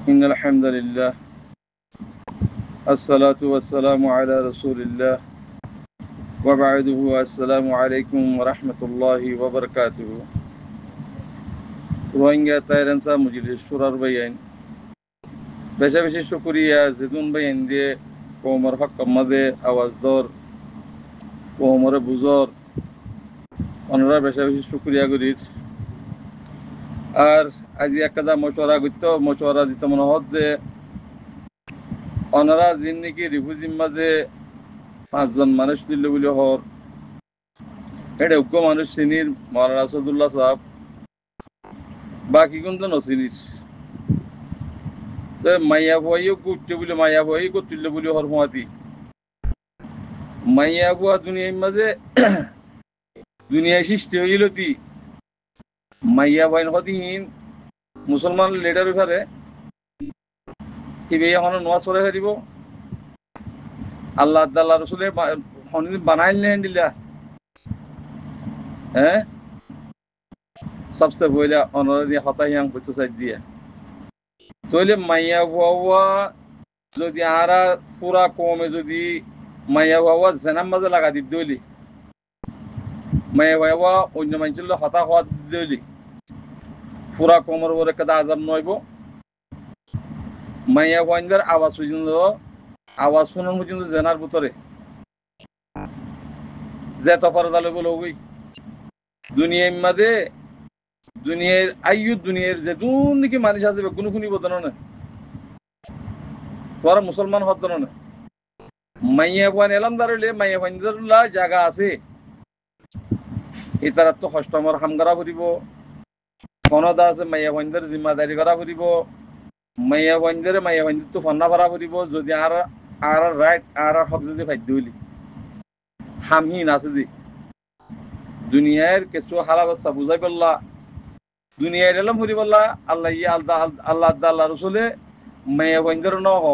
إن الحمد لله الصلاة والسلام على رسول الله وبعده السلام عليكم ورحمة الله وبركاته রোহিঙ্গা তাইরানসা মজলিস সুরার বাইন বেশি বেশি শুকরিয়া জিদুন বাইন দিয়ে কোমর হক মাঝে আওয়াজ দর কোমরে বুজর অনরা বেশি বেশি শুকরিয়া করির আর আজি একটা মশওয়ারা করতে মশওয়ারা দিতে মনে হত যে অনরা যিন নাকি রিফিউজির মাঝে 5 জন মানুষ দিল বলে হর এটা উগ্র মানুষ চিনির মৌলানা আসাদুল্লাহ সাহেব বাকি কিন্তু নচিনির মাইয়া ভুয়াইও করতে বলে মাইয়া ভুয়াই করতে বলে হর হুয়াতি মাইয়া ভুয়া দুনিয়ার মাঝে দুনিয়ায় সৃষ্টি হইলতি মাইয়া ভাইন হতিহীন মুসলমান লিডার ঘরে ইবে এখন নোয়াজ পড়ে হারিব আল্লাহ আল্লাহ রসুলে বানাইল নেন দিলা হ্যাঁ সবচেয়ে পয়লা অনরা দিয়ে হতাহিয়াং বস্তু সাইড দিয়ে তইলে মাইয়া ভুয়া যদি আরা পুরা কমে যদি মাইয়া ভুয়া জেনাম মাঝে লাগা দিত দইলি মাইয়া ভুয়া অন্য মানুষের হতা হওয়া দইলি পুরা কমর বলে কেদা আজাব নইব মাইয়া ভুয়াইন্দার আওয়াজ শুনুন পর্যন্ত জেনার ভিতরে যে তফারদা লইব লই দুনিয়ার মাঝে দুনিয়ার আয়ু দুনিয়ার যে দুন নাকি মানুষ আসবে কোনো শুনিব জানো না তোরা মুসলমান হত জানো না মাইয়া ভুয়ান এলাম দাঁড়াইলে মাইয়া ভুয়াইন্দার জায়গা আছে এই তারা তো হস্তমর হামগারা ফুরিব ফনদা আছে মাইয়া ভুয়াইন্দার জিম্মাদারি করা ফুরিব মাইয়া ভুয়াইন্দারে মাইয়া ভুয়াইন্দার তো ফন্না ভরা ফুরিব যদি আর রাইট আর হক যদি ফাইদ হইলি হামহীন আছে যে দুনিয়ার কিছু হালা বাচ্চা বুঝাই পারলা দুনিয়ার এলাম ফুরি বললা আল্লাহ ইয়া আল্লাহ আল্লাহ রসুলে মাইয়া ভুয়াইন্দার ন হ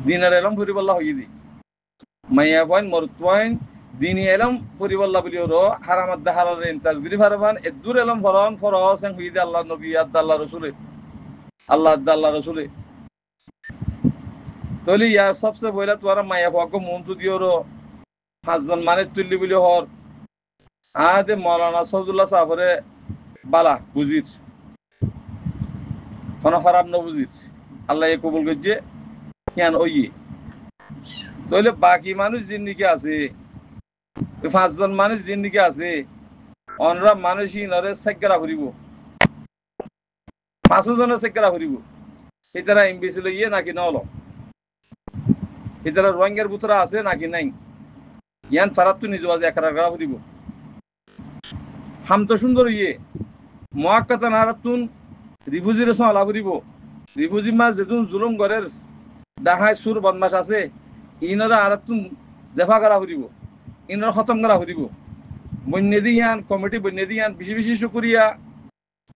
দিনের এলাম ফুরি বললা হই দি মাইয়া ভুয়াইন মরতুয়াইন দিনী এলাম ফুরি বললা বলি ওর হারামাত দেহালার ইন্তাজগিরি ফারবান এদুর এলাম ফরন ফরহসেন হই দি আল্লাহ নবী আল্লাহ রসুলে আল্লাহ রসুলে তলি ইয়া সবচেয়ে বইলা তোরা মাইয়া ভুয়াকে মন তো দিও র 5 জন মানে তুললি বলি হর আদে মৌলানা সৌদুল্লাহ সাহরে বালা বুঝির কোনো খারাপ ন বুঝির আল্লাহ এ কবুল করছে কেন ওই তাহলে বাকি মানুষ জিন্দিকে আছে 5 জন মানুষ জিন্দিকে আছে অনরা মানুষই নরে সেকেরা ফুরিব 5 জনের সেকেরা ফুরিব এটারা এমবিসি লইয়ে নাকি নল এটারা রোহিঙ্গার বুতরা আছে নাকি নাই ইয়ান তারা তো নিজ বাজে একরা ফুরিব হাম তো সুন্দর মহাক্কাতা নারাতুন রিফিউজির সঙ্গে আলা ফুরিব রিফিউজি মাছ যেতুন জুলুম ঘরের ডাহাই সুর বদমাস আছে ইনরা আরাতুন দেফা করা ফুরিব ইনরা খতম করা ফুরিব বন্যদিয়ান কমিটি বন্যদিয়ান বেশি বেশি শুকরিয়া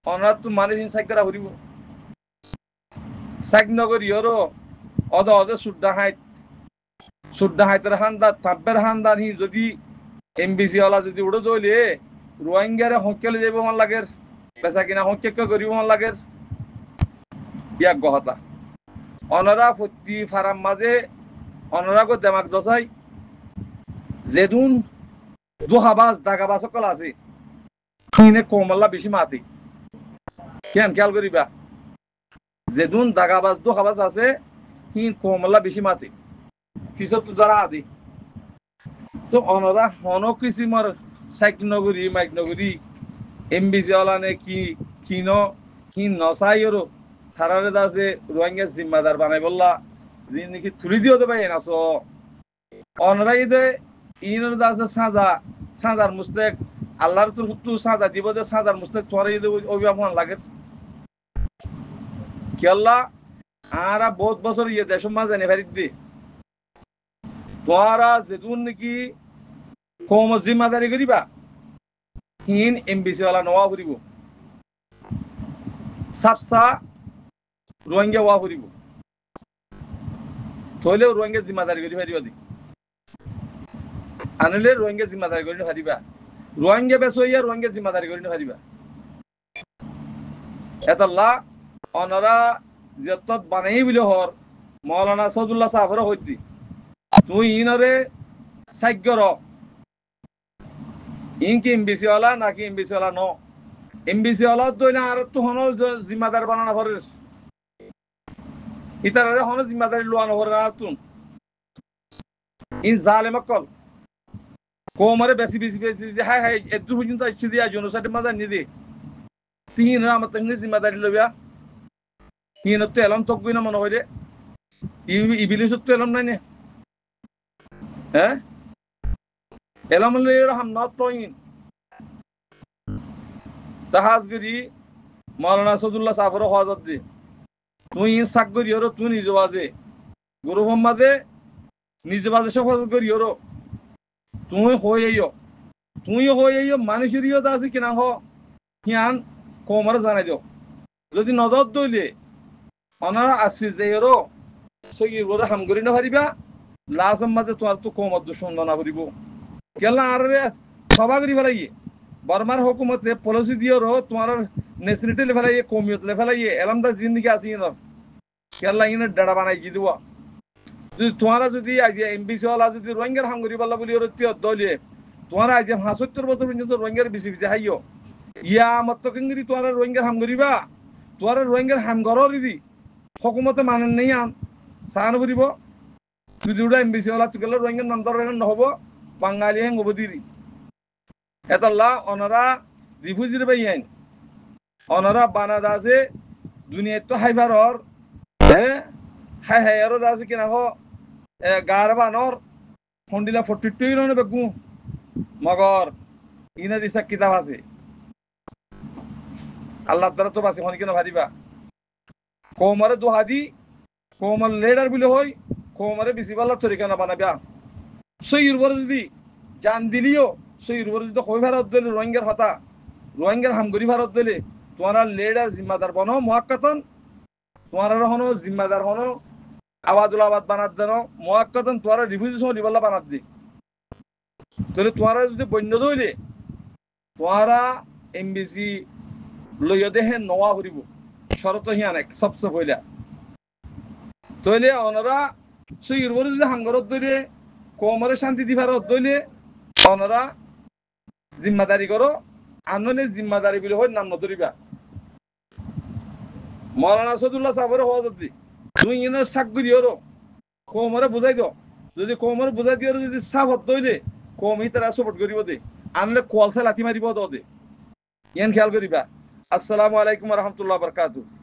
অনারাতুন মানুষ সাইক করা ফুরিব সাইক নগরীয়রও অদে সুড্ডা হাইতের হান্দার তাব্বের হান্দার হি যদি এমবিসি ওলা যদি উড়ে দইলে রোহিঙ্গারে হকেলে যাইব মন লাগের বেচা কিনা হকে করিব মন লাগের ইয়াক গহতা অনরা ফতি ফারাম মাঝে অনরাগো দেমাক দসাই যেদুন দুহাবাজ দাগাবাজ সকল আছে কিনে কোমল্লা বেশি মাতি কেন খেয়াল করিবা যেদুন দাগাবাজ দুহাবাজ আছে হিন কোমল্লা বেশি মাতি পিছত তো যারা আদি তো অনরা হন কিসিমর সাইক নগরী মাইক নগরী এমবিসি ওলানে কি নসাইরো সারারে দাসে রোহিঙ্গা জিম্মাদার বানাই বললা যে নাকি তুলি দিও দেবে নাস অনরাই দে ইনর দাসে সাজার মুস্তেক আল্লাহর তোর হুতু সাজা দিব যে সাজার মুস্তেক তোরে যদি অভিভাবন লাগে কি আল্লাহ আরা বহুত বছর দেশ মাঝে নেভারিত দি তোরা যেদুন নাকি কম জিম্মাদারি করিবা হিন এমবিসি ওলা নওয়া ফুরিব সাফসা রোহিঙ্গা ওয়া ফুরিব থইলেও রোহিঙ্গা জিম্মাদারি করি ফারিবা দি আনলে রোহিঙ্গা জিম্মাদারি করি ফারিবা রোহিঙ্গা বেশ হইয়া রোহিঙ্গা জিম্মাদারি করি ফারিবা এতলা অনারা যত বানাই বিলে হর মৌলানা সদুল্লাহ সাহেবের হইতি তুই ইনরে সাগ্যর ইনকি এমবিসি ওয়ালা নাকি এমবিসি ওয়ালা ন এমবিসি ওয়ালা তো না আর তো হন জিম্মাদার বানানা ভরের ইতারে হন জিম্মাদারি লোয়ানো ভরে না তুন ইন জালেম কল কোমরে বেশি বেশি বেশি হাই হাই এত পর্যন্ত ইচ্ছে দিয়া জনসাইড মাদার নিদে তিন রামত জিম্মাদারি লবিয়া তিন তো এলম তকবি না মনে হয় ইবিলিস তো এলম নাই নে হ্যাঁ এলম হাম না তইন তাহাজগরি মাওলানা সদুল্লাহ সাহেবের হজরত দে তুই সাক করি হরো তুই নিজ বাজে গুরু মোহাম্মদে নিজ বাজে সব হজরত করি হরো তুই হয়ে মানুষের ইয়ত আছে কিনা হ হিয়ান কোমর জানাই দিও যদি নজর দইলে অনারা আসি যে হরো সই বড় হাম করি না পারিবা লাজম মাঝে তোমার তো কোমর দূষণ না করিব কেলা আর সভা করি ফেলাইয়ে বর্মার হুকুমতে পলিসি দিও রো তোমার নেসিলিটি লেফেলাইয়ে কমিয়ত লেফেলাইয়ে এলামদা জিন্দিগি আসি না কেলা ইনে ডাড়া বানাই দি দেওয়া যদি তোমারা যদি আজ এমবিসি ওয়ালা যদি রোহিঙ্গার হাম করি পারলা বলি ওর দলিয়ে তোমারা আজ 75 বছর পর্যন্ত রোহিঙ্গার বেশি বেশি হাইও ইয়া মত কেঙ্গি তোমারা রোহিঙ্গার হাম করিবা তোমারা রোহিঙ্গার হাম করো দিদি হুকুমতে মানেন নেই আন সান করিব যদি ওটা এমবিসি ওয়ালা তুই গেলে রোহিঙ্গার নাম ধরে নহব বাঙালি হেং হব দিদি এতলা ওনারা রিফিউজির বাই আইন ওনারা বানা দাসে দুনিয়া তো হাইবার হর হ্যাঁ হাই হাই আরো দাসে কিনা হ গার বানর ফন্ডিলা 42 ইরনে বেগু মগর ইনা দিশা কিতাব আছে আল্লাহ তাআলা তো বাসে হনি কেন ভারিবা কোমরে দুহাদি কোমর লিডার বিলে হই কোমরে বিসিবাল্লা তরিকা না বানাবা সইর বড় যদি জান দিলিও সইর বড় যদি কই ভারত দিলে রোহিঙ্গার হতা রোহিঙ্গার হামগরি ভারত দিলে তোমারা লিডার জিম্মাদার বনো মুআক্কাতান তোমারা হনো জিম্মাদার হনো আওয়াজুল আবাদ বানাত দেন মুআক্কাতান তোমারা রিফিউজিশন দিবাল্লা বানাত দি তাহলে তোমারা যদি বন্য দইলে তোমারা এমবিসি লইয়া দেহে নওয়া করিব শরত হিয়ানে সবচেয়ে পয়লা তইলে ওনারা সইর বড় যদি হাঙ্গরত দইলে কোমরে শান্তি দিভারত দইলে ওনারা জিম্মাদারি করো আননে জিম্মাদারি বলে হয় নাম নতরিবা মৌলানা সদুল্লাহ সাহেবের হজরত তুই ইনের সাক করি হরো কোমরে বুঝাই দিও যদি কোমরে বুঝাই দিও যদি সাফ হত দইলে কম হি তারা সাপোর্ট করিব দে আনলে কলসা লাথি মারিব দে ইয়ান খেয়াল করিবা আসসালামু আলাইকুম ওয়া রাহমাতুল্লাহি ওয়া বারাকাতুহু